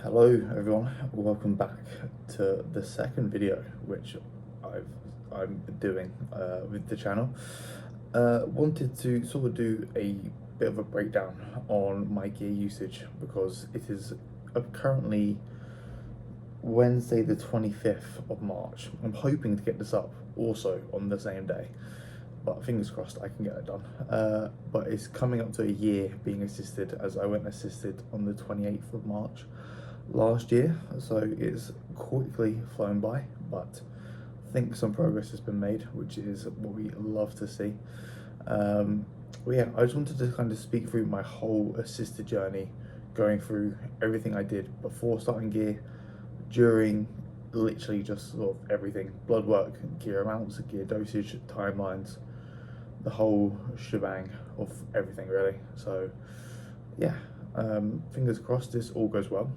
Hello everyone, welcome back to the second video which I'm doing with the channel. Wanted to sort of do a bit of a breakdown on my gear usage because it is currently Wednesday the 25th of March. I'm hoping to get this up also on the same day, but fingers crossed I can get it done. But it's coming up to a year being assisted, as I went assisted on the 28th of March last year, so it's quickly flown by, but I think some progress has been made, which is what we love to see. Yeah, I just wanted to kind of speak through my whole assisted journey, going through everything I did before starting gear, during, literally just sort of everything: blood work, gear amounts, gear dosage, timelines, the whole shebang of everything really. So yeah, fingers crossed this all goes well,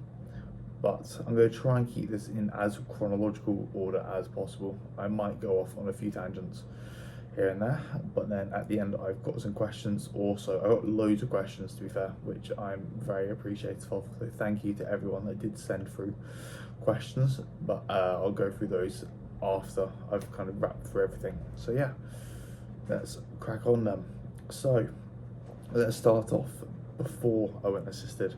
but I'm going to try and keep this in as chronological order as possible. I might go off on a few tangents here and there, but then at the end I've got some questions also. I've got loads of questions, to be fair, which I'm very appreciative of, so thank you to everyone that did send through questions, but I'll go through those after I've kind of wrapped through everything. So yeah, let's crack on then. So let's start off before I went assisted.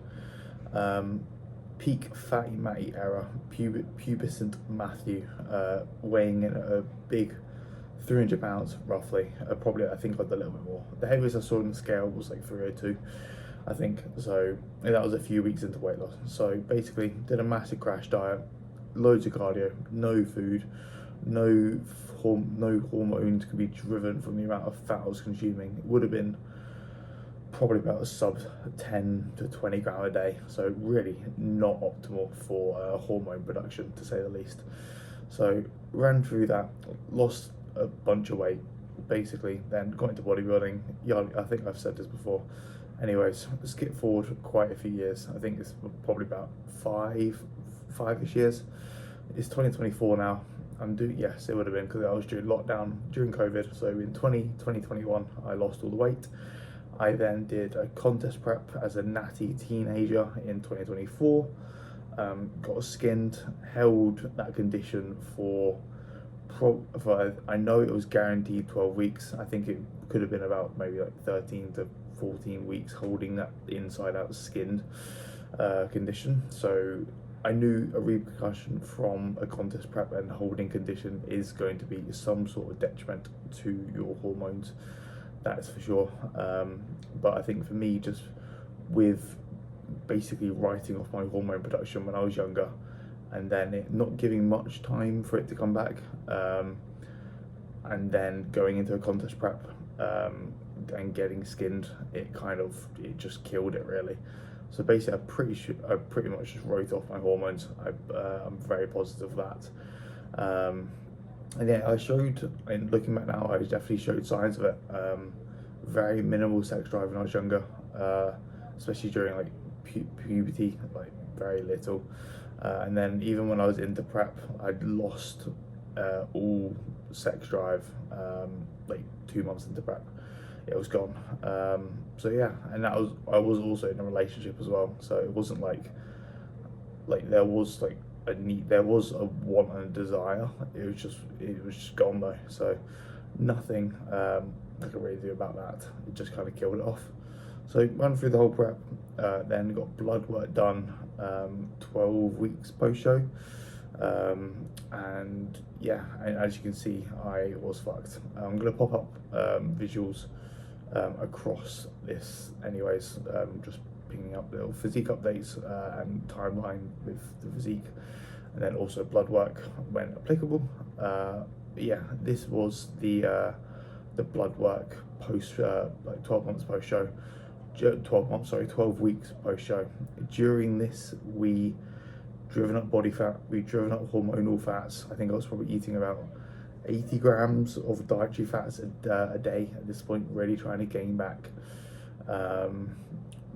Peak fatty matty era, pubescent Matthew, weighing in a big 300 pounds roughly. Probably, I think I had a little bit more. The heaviest I saw on the scale was like 302, I think. So that was a few weeks into weight loss. So basically did a massive crash diet, loads of cardio, no food, no hormones could be driven from the amount of fat I was consuming. It would have been probably about a sub 10 to 20 gram a day, so really not optimal for hormone production, to say the least. So ran through that, lost a bunch of weight basically, then got into bodybuilding. Yeah, I think I've said this before. Anyways, skip forward quite a few years. I think it's probably about five-ish years. It's 2024 now. Yes, it would have been, because I was during lockdown during COVID. So in 2021 I lost all the weight. I then did a contest prep as a natty teenager in 2024, got skinned, held that condition for I know it was guaranteed 12 weeks. I think it could have been about maybe like 13 to 14 weeks holding that inside out skinned condition. So I knew a repercussion from a contest prep and holding condition is going to be some sort of detriment to your hormones. That's for sure. But I think for me, just with basically writing off my hormone production when I was younger, and then it not giving much time for it to come back, and then going into a contest prep and getting skinned, it just killed it really. So basically I pretty much just wrote off my hormones. I'm very positive of that. And yeah, I showed, and looking back now, I definitely showed signs of it. Very minimal sex drive when I was younger, especially during like puberty, like very little. And then even when I was into prep, I'd lost all sex drive. Like 2 months into prep, it was gone. So yeah, and I was also in a relationship as well, so it wasn't like there was like a need, there was a want and a desire. It was just gone though. So nothing I could really do about that. It just kind of killed it off. So run through the whole prep, then got blood work done 12 weeks post show, and yeah, and as you can see, I was fucked. I'm gonna pop up visuals across this anyways, just picking up little physique updates and timeline with the physique, and then also blood work when applicable. Yeah, this was the blood work post, like 12 months post show, 12 weeks post show. During this, we driven up body fat, we driven up hormonal fats. I think I was probably eating about 80 grams of dietary fats a day at this point, really trying to gain back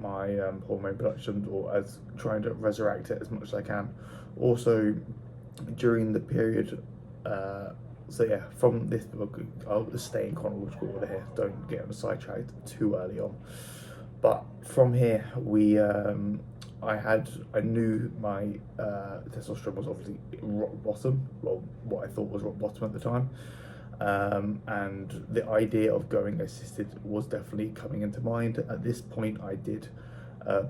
my hormone production, or as trying to resurrect it as much as I can. Also during the period, so yeah, from this book, I'll stay in chronological order here, don't get on the sidetracked too early on. But from here, I knew my testosterone was obviously rock bottom, well, what I thought was rock bottom at the time. And the idea of going assisted was definitely coming into mind. At this point, I did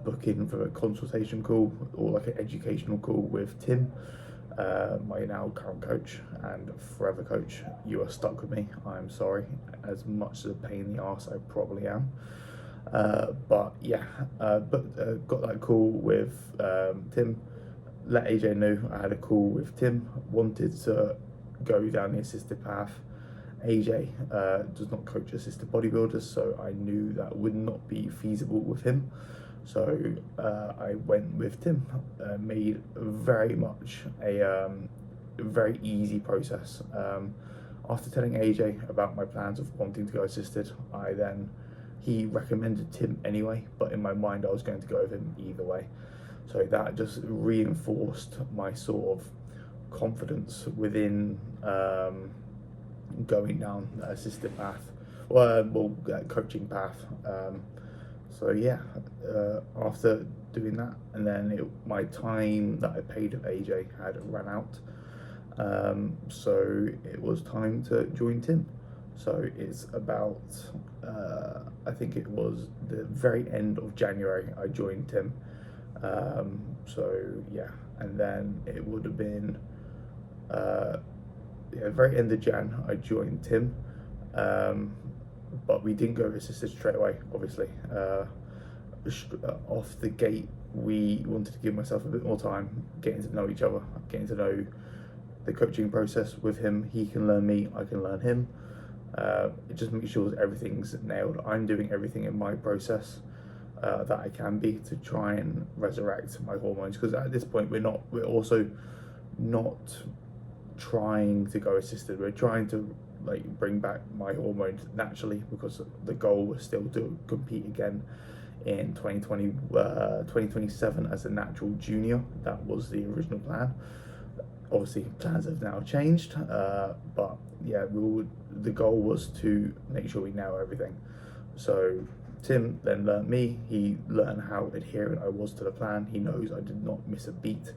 book in for a consultation call, or like an educational call with Tim, my now current coach and forever coach. You are stuck with me, I'm sorry, as much as a pain in the arse I probably am. But yeah, got that call with Tim, let AJ know I had a call with Tim, wanted to go down the assisted path. AJ does not coach assisted bodybuilders, so I knew that would not be feasible with him. So I went with Tim, made very much a very easy process. After telling AJ about my plans of wanting to go assisted, he recommended Tim anyway, but in my mind I was going to go with him either way. So that just reinforced my sort of confidence within going down that assisted path, coaching path. So yeah, after doing that, and then my time that I paid with AJ had run out, so it was time to join Tim. So it's about, I think it was the very end of January I joined Tim. So yeah, and then it would have been, very end of Jan I joined Tim. But we didn't go assisted straight away, obviously. Off the gate, we wanted to give myself a bit more time, getting to know each other, getting to know the coaching process with him. He can learn me, I can learn him. It just makes sure that everything's nailed. I'm doing everything in my process that I can be to try and resurrect my hormones, because at this point we're also not trying to go assisted. We're trying to bring back my hormones naturally, because the goal was still to compete again in 2027 as a natural junior. That was the original plan. Obviously plans have now changed, but yeah, the goal was to make sure we nail everything. So Tim then learned me, he learned how adherent I was to the plan. He knows I did not miss a beat,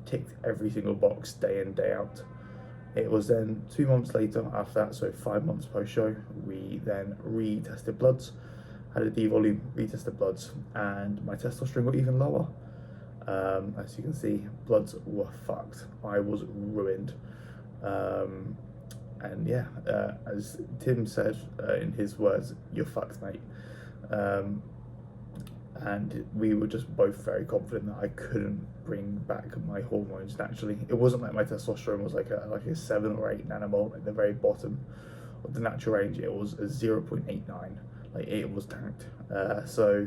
ticked every single box day in, day out. It was then 2 months later after that, so 5 months post-show, we then retested bloods, had a D-volume, retested bloods, and my testosterone got even lower. As you can see, bloods were fucked. I was ruined. And yeah, as Tim said in his words, "You're fucked, mate." And we were just both very confident that I couldn't bring back my hormones naturally. It wasn't like my testosterone was like a 7 or 8 nanomole at the very bottom of the natural range. It was a 0.89. Like, it was tanked. So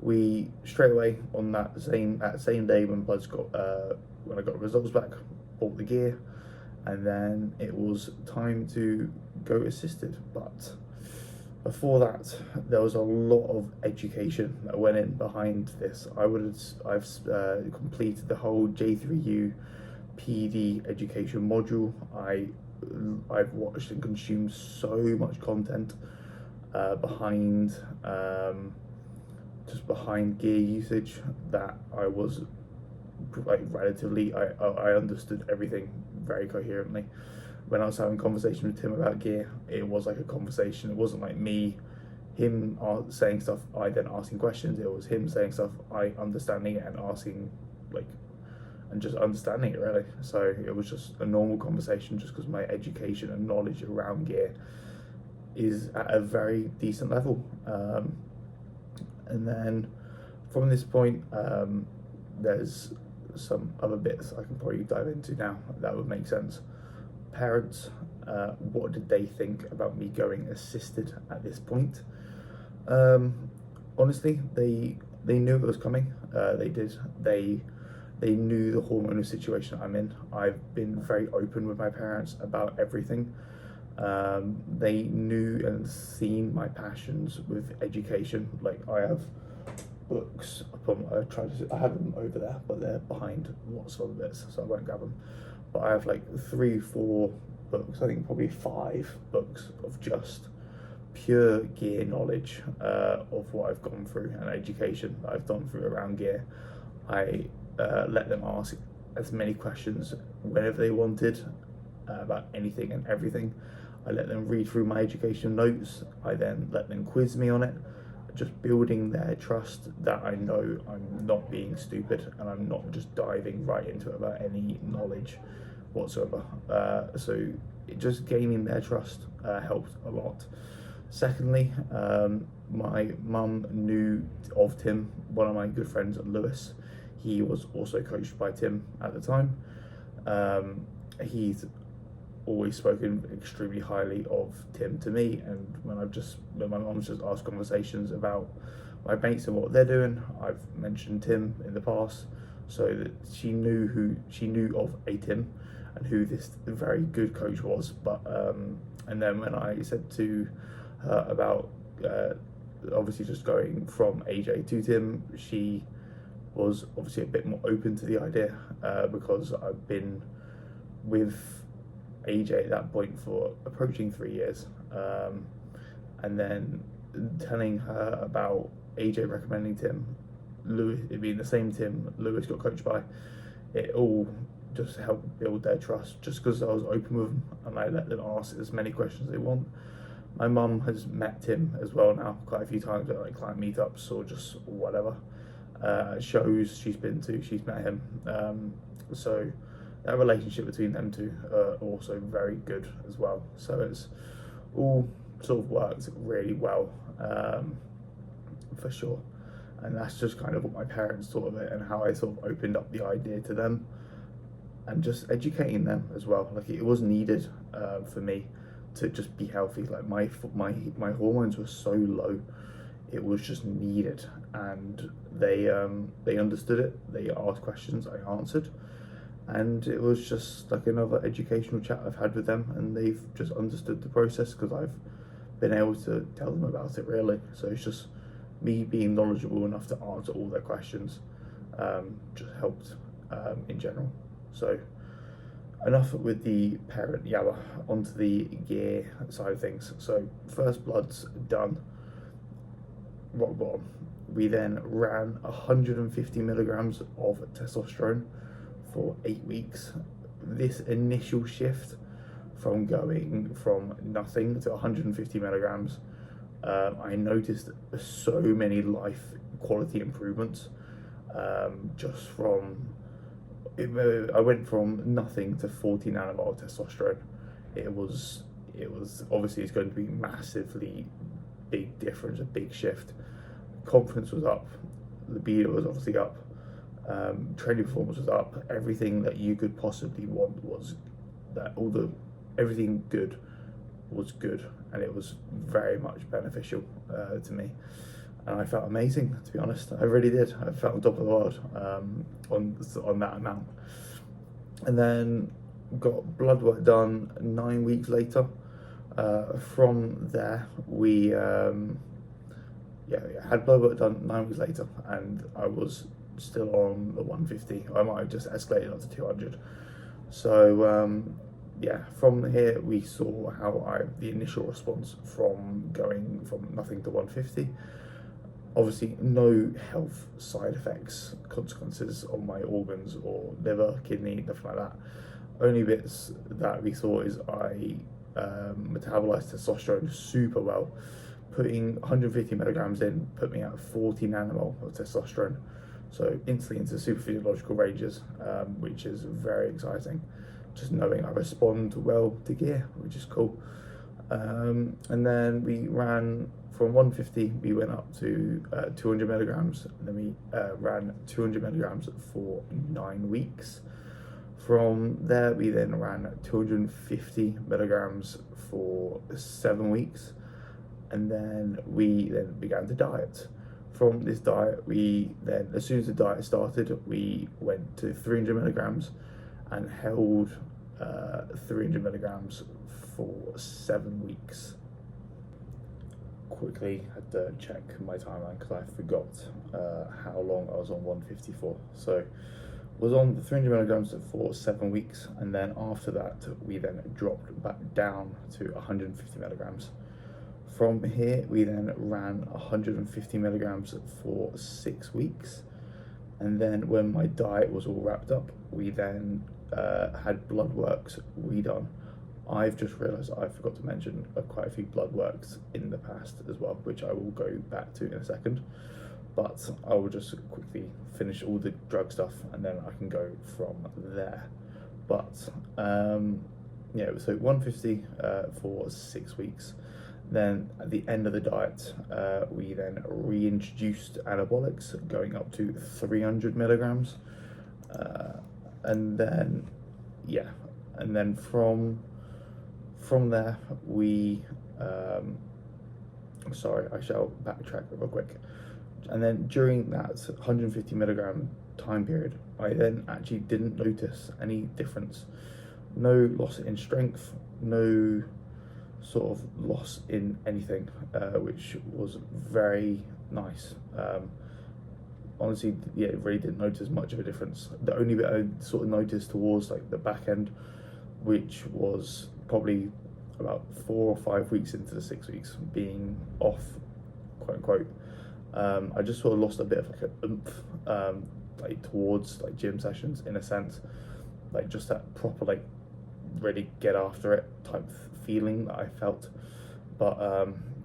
we straight away on that same day when bloods got when I got results back, bought the gear, and then it was time to go assisted. But before that, there was a lot of education that went in behind this. I've completed the whole J3U PD education module. I've watched and consumed so much content behind gear usage that I was relatively, I understood everything very coherently. When I was having a conversation with Tim about gear, it was like a conversation. It wasn't like him saying stuff, I then asking questions. It was him saying stuff, I understanding it and asking, and just understanding it, really. So it was just a normal conversation, just because my education and knowledge around gear is at a very decent level. And then from this point, there's some other bits I can probably dive into now that would make sense. Parents, what did they think about me going assisted at this point? Honestly, they knew it was coming. They did. They knew the hormonal situation I'm in. I've been very open with my parents about everything. They knew and seen my passions with education. Like, I have books I have them over there, but they're behind lots of other bits, so I won't grab them. But I have 3-4 books, I think probably 5 books of just pure gear knowledge of what I've gone through and education that I've done through around gear. I let them ask as many questions whenever they wanted about anything and everything. I let them read through my education notes. I then let them quiz me on it, just building their trust that I know I'm not being stupid and I'm not just diving right into it without any knowledge whatsoever. So just gaining their trust helped a lot. Secondly, my mum knew of Tim, one of my good friends, Lewis. He was also coached by Tim at the time. He's always spoken extremely highly of Tim to me, and when my mum's just asked conversations about my mates and what they're doing, I've mentioned Tim in the past, so that she knew of a Tim and who this very good coach was. But and then when I said to her about obviously just going from AJ to Tim, she was obviously a bit more open to the idea because I've been with AJ at that point for approaching 3 years, and then telling her about AJ recommending Tim, Lewis, it being the same Tim Lewis got coached by, it all just helped build their trust, just because I was open with them and I let them ask as many questions as they want. My mum has met Tim as well now quite a few times at like client meetups or just whatever shows she's been to, she's met him, so that relationship between them two are also very good as well. So it's all sort of worked really well, for sure. And that's just kind of what my parents thought of it and how I sort of opened up the idea to them and just educating them as well. Like it was needed for me to just be healthy. Like my hormones were so low, it was just needed, and they understood it. They asked questions, I answered. And it was just like another educational chat I've had with them, and they've just understood the process because I've been able to tell them about it, really. So it's just me being knowledgeable enough to answer all their questions, just helped in general. So enough with the parent yabba, onto the gear side of things. So first blood's done, rock bottom. We then ran 150 milligrams of testosterone for 8 weeks. This initial shift from going from nothing to 150 milligrams, I noticed so many life quality improvements. Just from I went from nothing to 40 nanomole testosterone. It was obviously, it's going to be massively big difference, a big shift. Confidence was up, libido was obviously up, training performance was up. Everything that you could possibly want was that. Everything good was good, and it was very much beneficial to me. And I felt amazing, to be honest. I really did. I felt on top of the world on that amount. And then got blood work done 9 weeks later. From there, we had blood work done 9 weeks later, and I was still on the 150. I might have just escalated up to 200. So from here we saw how the initial response from going from nothing to 150. Obviously, no health side effects, consequences on my organs or liver, kidney, nothing like that. Only bits that we saw is I metabolized testosterone super well. Putting 150 milligrams in put me at 40 nanomole of testosterone, so instantly into super physiological ranges, which is very exciting. Just knowing I respond well to gear, which is cool. And then we ran from 150, we went up to 200 milligrams, and then we ran 200 milligrams for 9 weeks. From there, we then ran 250 milligrams for 7 weeks, and then we began to diet. From this diet, we then, as soon as the diet started, we went to 300 milligrams and held 300 milligrams for 7 weeks. Quickly had to check my timeline because I forgot how long I was on 150 for. So was on the 300 milligrams for 7 weeks, and then after that we then dropped back down to 150 milligrams. From here we then ran 150 milligrams for 6 weeks, And then when my diet was all wrapped up, we then had blood works redone. I've just realised I forgot to mention quite a few blood works in the past as well, which I will go back to in a second. But I will just quickly finish all the drug stuff and then I can go from there. But yeah, so 150 for 6 weeks. Then at the end of the diet, we then reintroduced anabolics, going up to 300 milligrams, and then yeah, and then from there we sorry, I shall backtrack real quick. And then during that 150 milligram time period, I then actually didn't notice any difference. No loss in strength, no sort of loss in anything, which was very nice. Honestly, yeah, really didn't notice much of a difference. The only bit I sort of noticed towards like the back end, which was probably about 4 or 5 weeks into the 6 weeks being off, quote unquote, I just sort of lost a bit of like a oomph, like towards like gym sessions, in a sense, like just that proper like really get after it type feeling that I felt. But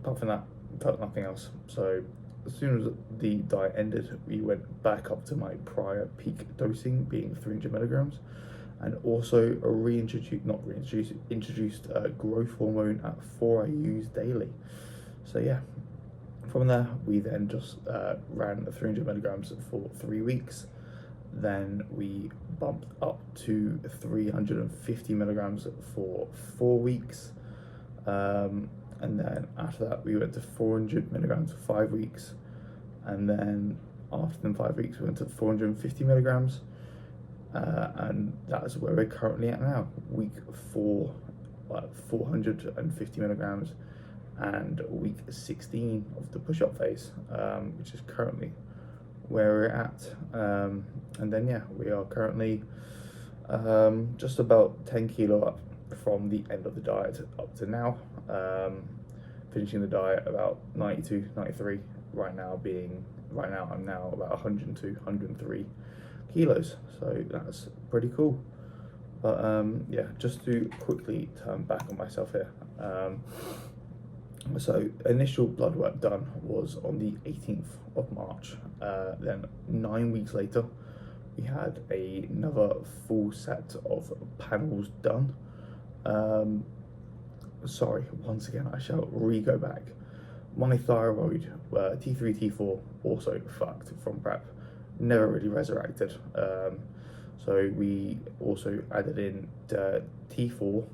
apart from that, felt nothing else. So as soon as the diet ended, we went back up to my prior peak dosing, being 300 milligrams, and also introduced growth hormone at 4 IUs daily. So yeah, from there we then just ran 300 milligrams for 3 weeks. Then we bumped up to 350 milligrams for 4 weeks. And then after that we went to 400 milligrams for 5 weeks. And then after them 5 weeks we went to 450 milligrams. And that's where we're currently at now, week 4, 450 milligrams, and week 16 of the push-up phase, which is currently where we're at. And then yeah, we are currently just about 10 kilo up from the end of the diet up to now, finishing the diet about 92, 93, right now I'm now about 102, 103 kilos, so that's pretty cool. But yeah, just to quickly turn back on myself here, so initial blood work done was on the 18th of March. Then 9 weeks later we had another full set of panels done. Sorry, once again I shall go back. My thyroid, T3, T4, also fucked from prep, never really resurrected. So we also added in T4,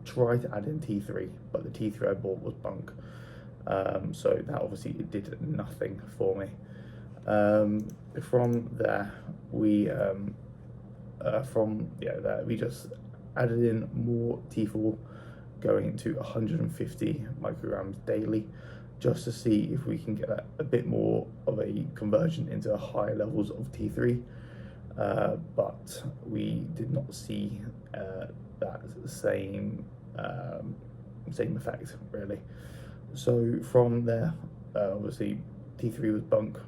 tried to add in T3, but the T3 I bought was bunk. So that obviously it did nothing for me. From there we we just added in more T4, going to 150 micrograms daily, just to see if we can get a bit more of a conversion into higher levels of T3, but we did not see that same effect really. So from there, obviously T3 was bunk,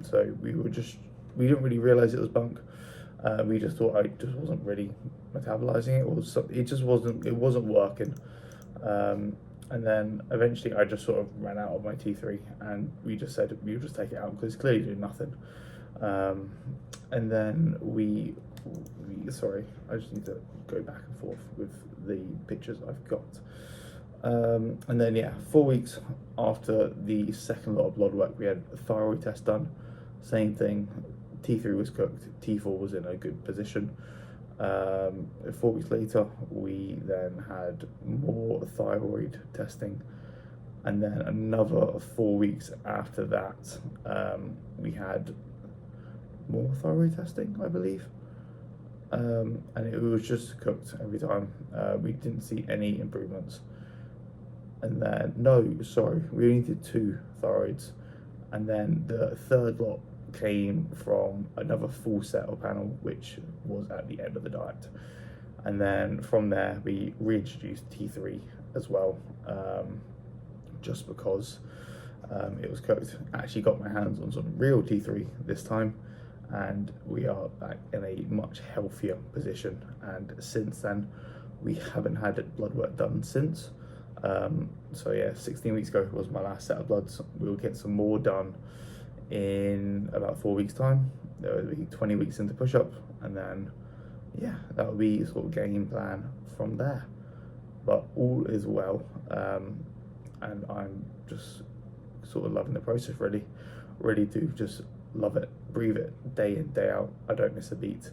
so we didn't really realize it was bunk. We just thought I just wasn't really metabolizing it, or it wasn't working. And then eventually I just sort of ran out of my T3, and we just said we'll just take it out because it's clearly doing nothing. And then sorry, I just need to go back and forth with the pictures I've got. And then yeah, 4 weeks after the second lot of blood work, we had a thyroid test done. Same thing, T3 was cooked, T4 was in a good position. 4 weeks later we then had more thyroid testing, and then another 4 weeks after that we had more thyroid testing, I believe, and it was just cooked every time. We didn't see any improvements. And then we only did 2 thyroids, and then the third lot came from another full set of panel, which was at the end of the diet. And then from there we reintroduced T3 as well, just because it was cooked. Actually got my hands on some real T3 this time, and we are back in a much healthier position. And since then, we haven't had blood work done since. So yeah, 16 weeks ago was my last set of bloods. We'll get some more done in about 4 weeks time. There will be 20 weeks into push-up, and then yeah, that will be sort of game plan from there. But all is well, and I'm just sort of loving the process, really ready to just love it, breathe it day in, day out. I don't miss a beat.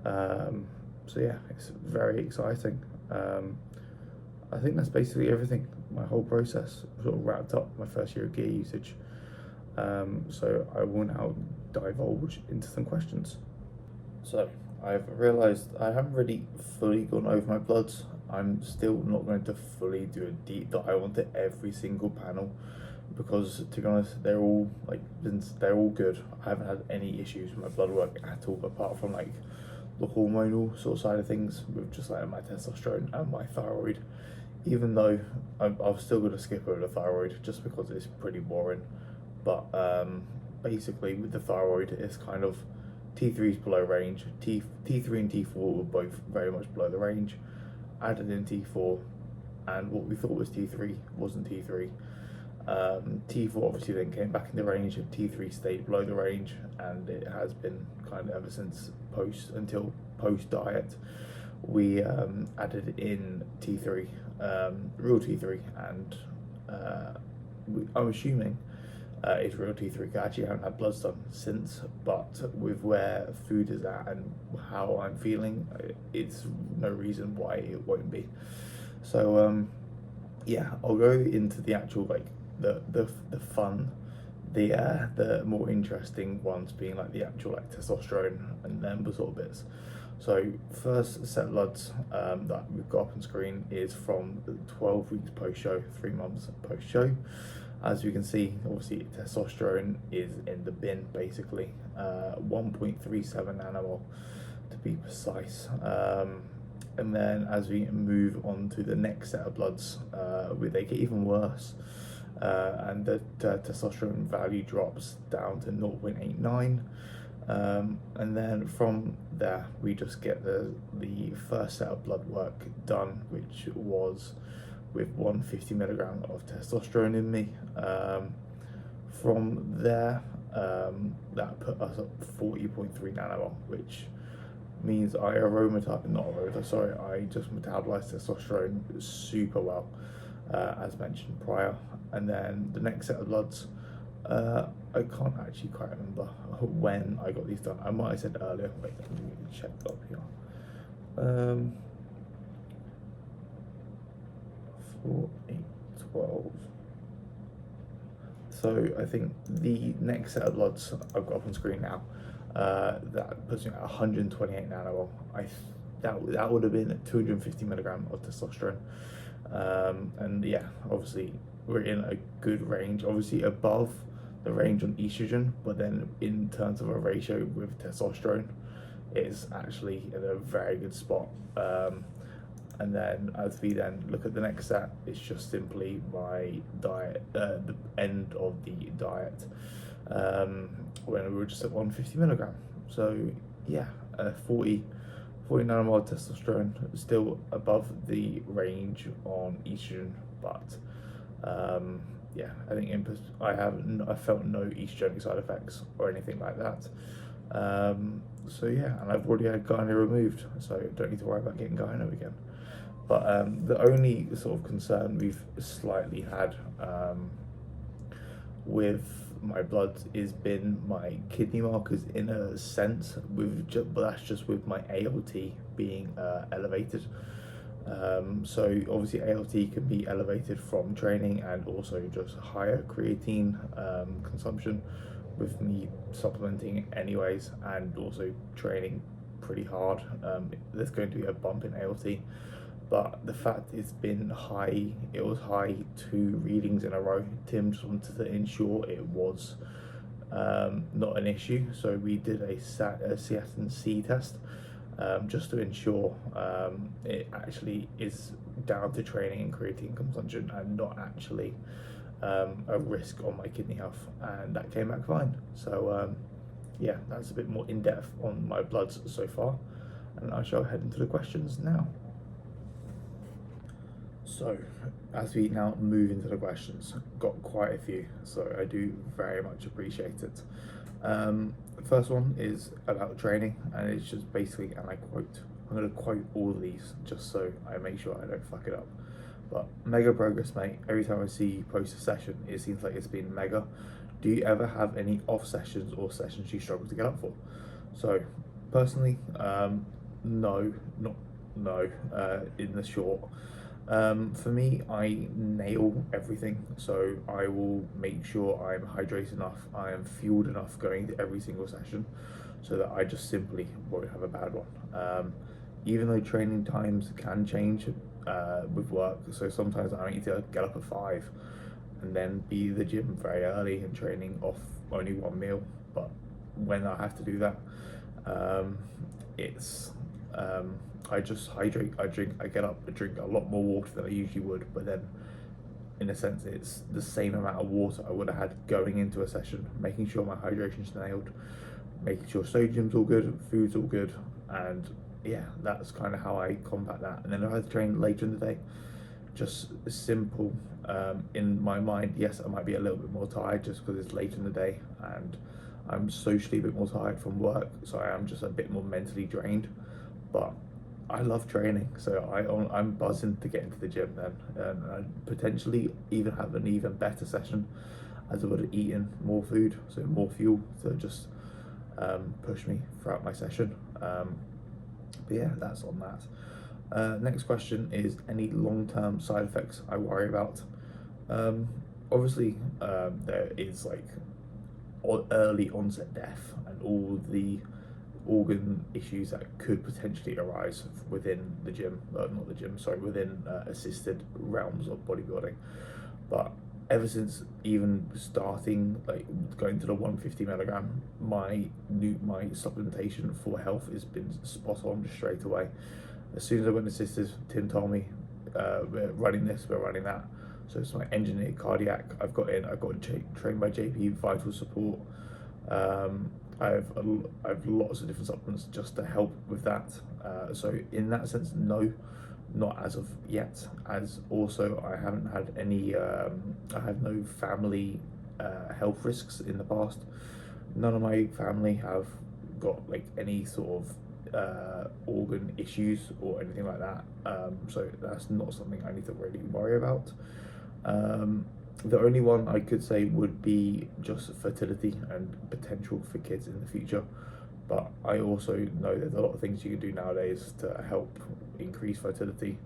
So yeah, it's very exciting. I think that's basically everything. My whole process sort of wrapped up my first year of gear usage. So I will now divulge into some questions. So I've realised I haven't really fully gone over my bloods. I'm still not going to fully do a deep dive onto every single panel, because to be honest, they're all good. I haven't had any issues with my blood work at all, apart from like the hormonal sort of side of things with just like my testosterone and my thyroid. Even though I'm still going to skip over the thyroid just because it's pretty boring. But basically with the thyroid, it's kind of T3 is below range. T3 and T4 were both very much below the range. Added in T4, and what we thought was T3 wasn't T3. T4 obviously then came back in the range, and T3 stayed below the range, and it has been kind of ever since until post diet. We added in T3, real T3, and I'm assuming it's real T3. I actually haven't had bloods done since, but with where food is at and how I'm feeling, it's no reason why it won't be. So yeah, I'll go into the actual like the fun, the more interesting ones being like the actual like testosterone and then the sort of bits. So first set of bloods that we've got up on screen is from 12 weeks post-show, 3 months post-show. As you can see, obviously testosterone is in the bin basically, 1.37 nanomole to be precise. And then as we move on to the next set of bloods, they get even worse, and the testosterone value drops down to 0.89. And then from there we just get the first set of blood work done, which was with 150 milligram of testosterone in me. From there, that put us up 40.3 nanomole, which means I just metabolized testosterone super well, as mentioned prior. And then the next set of bloods, I can't actually quite remember when I got these done. I might have said earlier. Wait, let me check up here. 4, 8, 12. So I think the next set of bloods I've got up on screen now, that puts me at 128 nanomole. That would have been 250 milligram of testosterone. And yeah, obviously we're in a good range, obviously above the range on estrogen, but then in terms of a ratio with testosterone, it's actually in a very good spot. And then as we then look at the next set, it's just simply my diet, the end of the diet, when we were just at 150 milligram. So yeah, 40 nanomole testosterone, still above the range on estrogen, but yeah, I think I felt no estrogenic side effects or anything like that. So yeah, and I've already had gyno removed, so I don't need to worry about getting gyno again. But the only sort of concern we've slightly had with my blood has been my kidney markers, in a sense, but that's just with my ALT being elevated. So obviously ALT can be elevated from training and also just higher creatine consumption with me supplementing anyways, and also training pretty hard. There's going to be a bump in ALT. But the fact it's been high, it was high 2 readings in a row. Tim just wanted to ensure it was not an issue. So we did a creatinine C test, just to ensure it actually is down to training and creatine consumption and not actually a risk on my kidney health. And that came back fine. So yeah, that's a bit more in depth on my bloods so far, and I shall head into the questions now. So, as we now move into the questions, got quite a few, so I do very much appreciate it. First one is about training, and it's just basically, and I quote, I'm going to quote all of these just so I make sure I don't fuck it up. But mega progress, mate. Every time I see you post a session, it seems like it's been mega. Do you ever have any off sessions or sessions you struggle to get up for? So, personally, no, not no. In the short, for me, I nail everything. So I will make sure I'm hydrated enough, I am fueled enough going to every single session, so that I just simply won't have a bad one. Even though training times can change with work, so sometimes I need to get up at 5 and then be at the gym very early and training off only one meal. But when I have to do that, it's I just hydrate, I get up, I drink a lot more water than I usually would, but then in a sense it's the same amount of water I would have had going into a session, making sure my hydration's nailed, making sure sodium's all good, food's all good, and yeah, that's kind of how I combat that. And then if I have to train later in the day, just simple, in my mind, yes, I might be a little bit more tired just because it's late in the day and I'm socially a bit more tired from work, so I am just a bit more mentally drained. But I love training, so I'm buzzing to get into the gym then, and I'd potentially even have an even better session as I would have eaten more food, so more fuel to just push me throughout my session. But yeah, that's on that. Next question is any long-term side effects I worry about. Obviously, there is like early onset death and all the organ issues that could potentially arise within the gym, not the gym, sorry, within assisted realms of bodybuilding. But ever since even starting, like going to the 150 milligram, my supplementation for health has been spot on straight away. As soon as I went assisted, Tim told me, we're running this, we're running that. So it's my engineered cardiac. I've got trained by JP Vital Support. I have lots of different supplements just to help with that. So in that sense, no, not as of yet. As also, I haven't had any. I have no family health risks in the past. None of my family have got like any sort of organ issues or anything like that. So that's not something I need to really worry about. The only one I could say would be just fertility and potential for kids in the future. But I also know there's a lot of things you can do nowadays to help increase fertility.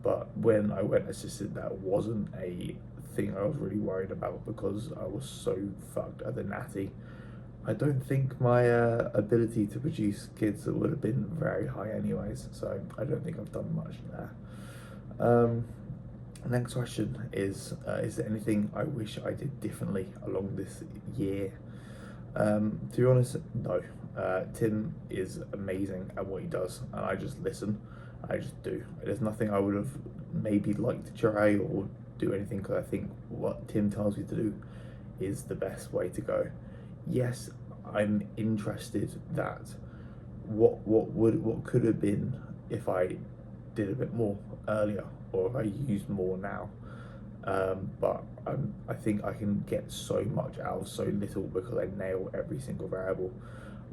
But when I went assisted, that wasn't a thing I was really worried about because I was so fucked at the natty. I don't think my ability to produce kids would have been very high anyways, so I don't think I've done much there. Next question is there anything I wish I did differently along this year? To be honest, no. Tim is amazing at what he does, and I just listen. I just do. There's nothing I would have maybe liked to try or do anything, because I think what Tim tells me to do is the best way to go. Yes, I'm interested that what could have been if I did a bit more earlier, or if I used more now. But I think I can get so much out of so little because I nail every single variable.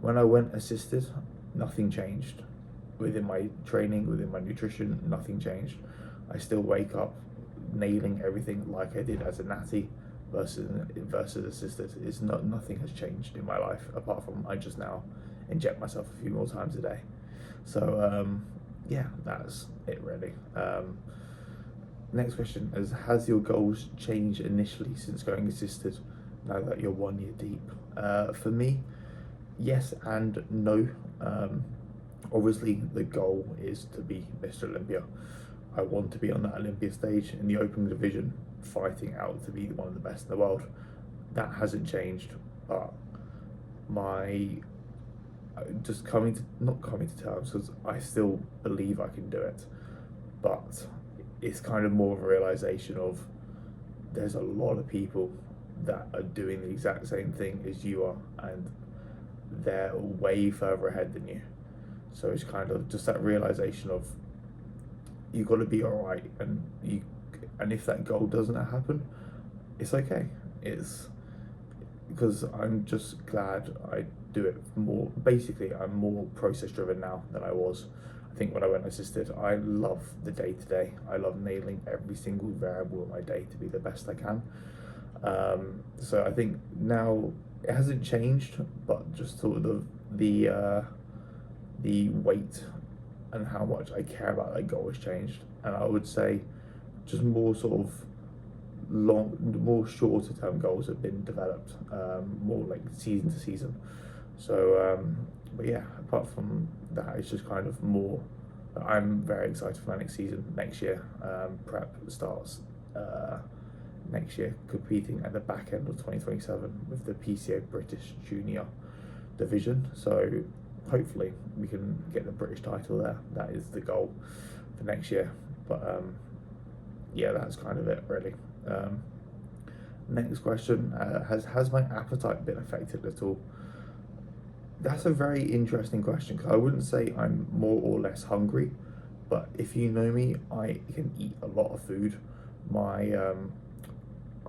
When I went assisted, nothing changed. Within my training, within my nutrition, nothing changed. I still wake up nailing everything like I did as a natty versus assisted. Nothing has changed in my life apart from I just now inject myself a few more times a day. So yeah, that's it really. Next question is, has your goals changed initially since going assisted now that you're 1 year deep? For me, yes and no. Obviously the goal is to be Mr. Olympia. I want to be on that Olympia stage in the open division, fighting out to be one of the best in the world. That hasn't changed, but my not coming to terms, because I still believe I can do it, but it's kind of more of a realization of there's a lot of people that are doing the exact same thing as you are, and they're way further ahead than you. So it's kind of just that realization of you've got to be all right, and if that goal doesn't happen, it's okay. It's because I'm just glad I do it more. Basically, I'm more process driven now than I was. I think when I went assisted, I love the day to day. I love nailing every single variable of my day to be the best I can. So I think now it hasn't changed, but just sort of the weight and how much I care about that goal has changed. And I would say just more sort of more shorter term goals have been developed, more like season to season. So, but yeah, apart from that, it's just kind of more. I'm very excited for my next season. Next year, prep starts next year, competing at the back end of 2027 with the PCA British Junior division. So hopefully we can get the British title there. That is the goal for next year. But yeah, that's kind of it really. Next question, has my appetite been affected at all? That's a very interesting question, because I wouldn't say I'm more or less hungry, but if you know me, I can eat a lot of food.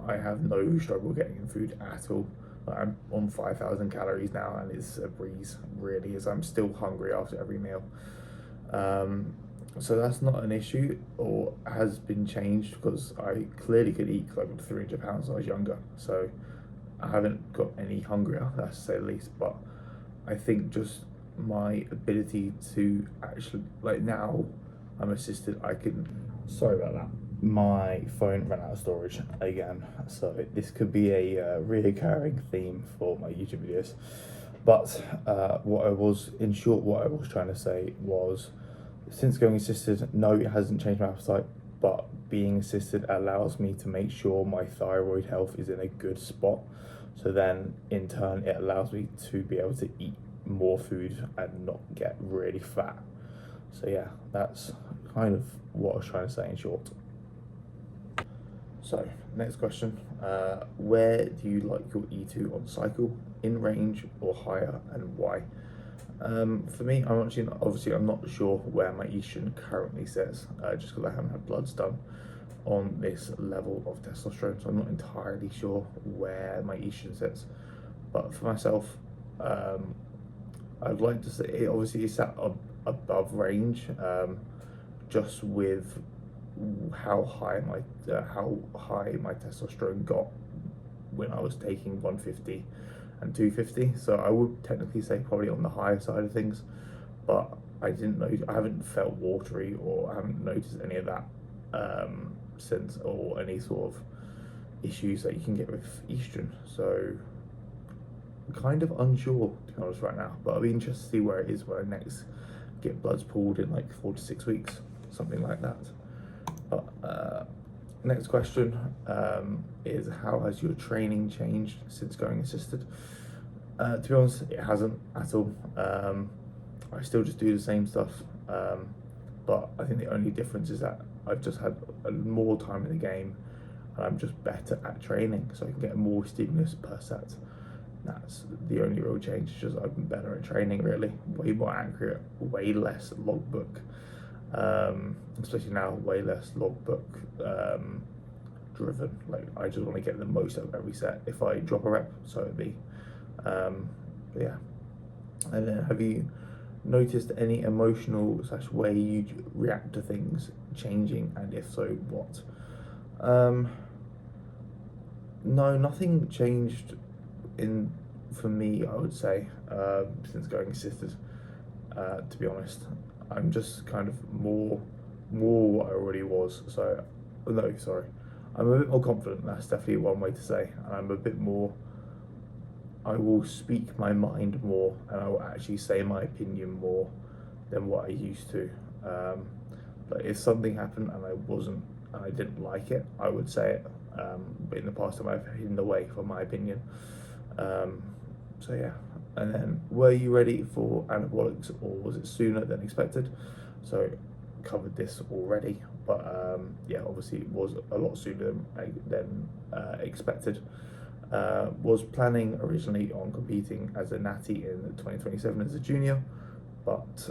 I have no struggle getting in food at all. I'm on 5,000 calories now, and it's a breeze, really, as I'm still hungry after every meal. So that's not an issue, or has been changed, because I clearly could eat close to 300 pounds when I was younger. So I haven't got any hungrier, that's to say the least. But I think just my ability to actually, like now I'm assisted, I can. Sorry about that. My phone ran out of storage again, so this could be a reoccurring theme for my YouTube videos. But what I was trying to say was, since going assisted, no, it hasn't changed my appetite, but being assisted allows me to make sure my thyroid health is in a good spot. So then in turn, it allows me to be able to eat more food and not get really fat. So yeah, that's kind of what I was trying to say in short. So next question, where do you like your E2 on cycle, in range or higher, and why? For me, I'm not sure where my estrogen currently sits, just because I haven't had bloods done on this level of testosterone, so I'm not entirely sure where my estrogen sits. But for myself, I'd like to say it obviously is at above range, just with how high my testosterone got when I was taking 150 and 250. So I would technically say probably on the higher side of things, but I haven't felt watery, or I haven't noticed any of that since, or any sort of issues that you can get with estrogen. So I'm kind of unsure, to be honest, right now, but I'll be interested to see where it is when I next get bloods pulled in like 4 to 6 weeks, something like that. But next question is, how has your training changed since going assisted? To be honest, it hasn't at all. I still just do the same stuff, but I think the only difference is that I've just had more time in the game, and I'm just better at training, so I can get more stimulus per set. That's the only real change. It's just I've been better at training, really, way more accurate, way less logbook. Especially now, way less logbook driven. Like, I just want to get the most out of every set. If I drop a rep, so it be. But yeah. And then, have you noticed any emotional / way you react to things changing, and if so, what? No, nothing changed for me, I would say, since going assisted. To be honest, I'm just kind of more what I already was. So, no, sorry, I'm a bit more confident. That's definitely one way to say. And I'm a bit more. I will speak my mind more, and I will actually say my opinion more than what I used to. But if something happened and I didn't like it, I would say it. But in the past, I've hidden away from my opinion. So yeah. And then, were you ready for anabolics, or was it sooner than expected? So, covered this already, but yeah, obviously it was a lot sooner than expected. Was planning originally on competing as a natty in 2027 as a junior, but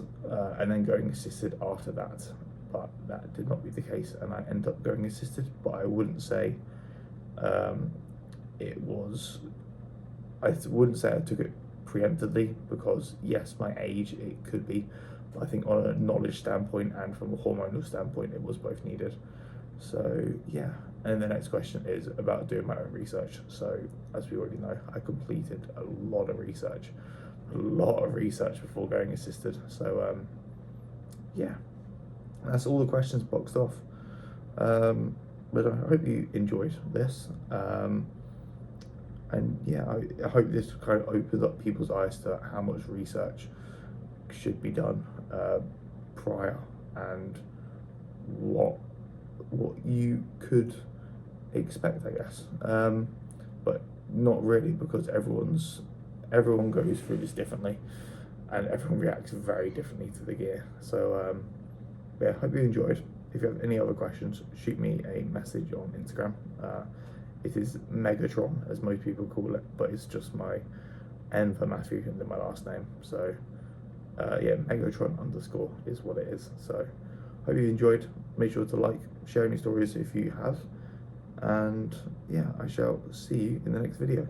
and then going assisted after that. But that did not be the case, and I ended up going assisted. But I wouldn't say it was. I wouldn't say I took it preemptively, because yes, my age, it could be, but I think on a knowledge standpoint and from a hormonal standpoint, it was both needed. So yeah, and the next question is about doing my own research. So as we already know, I completed a lot of research before going assisted. So yeah, that's all the questions boxed off. But I hope you enjoyed this. And yeah, I hope this kind of opens up people's eyes to how much research should be done prior, and what you could expect, I guess. But not really, because everyone goes through this differently, and everyone reacts very differently to the gear. So yeah, hope you enjoyed. If you have any other questions, shoot me a message on Instagram. It is Megatron, as most people call it, but it's just my N for Matthew and then my last name. So yeah, Megatron _ is what it is. So hope you enjoyed. Make sure to like, share any stories if you have, and yeah, I shall see you in the next video.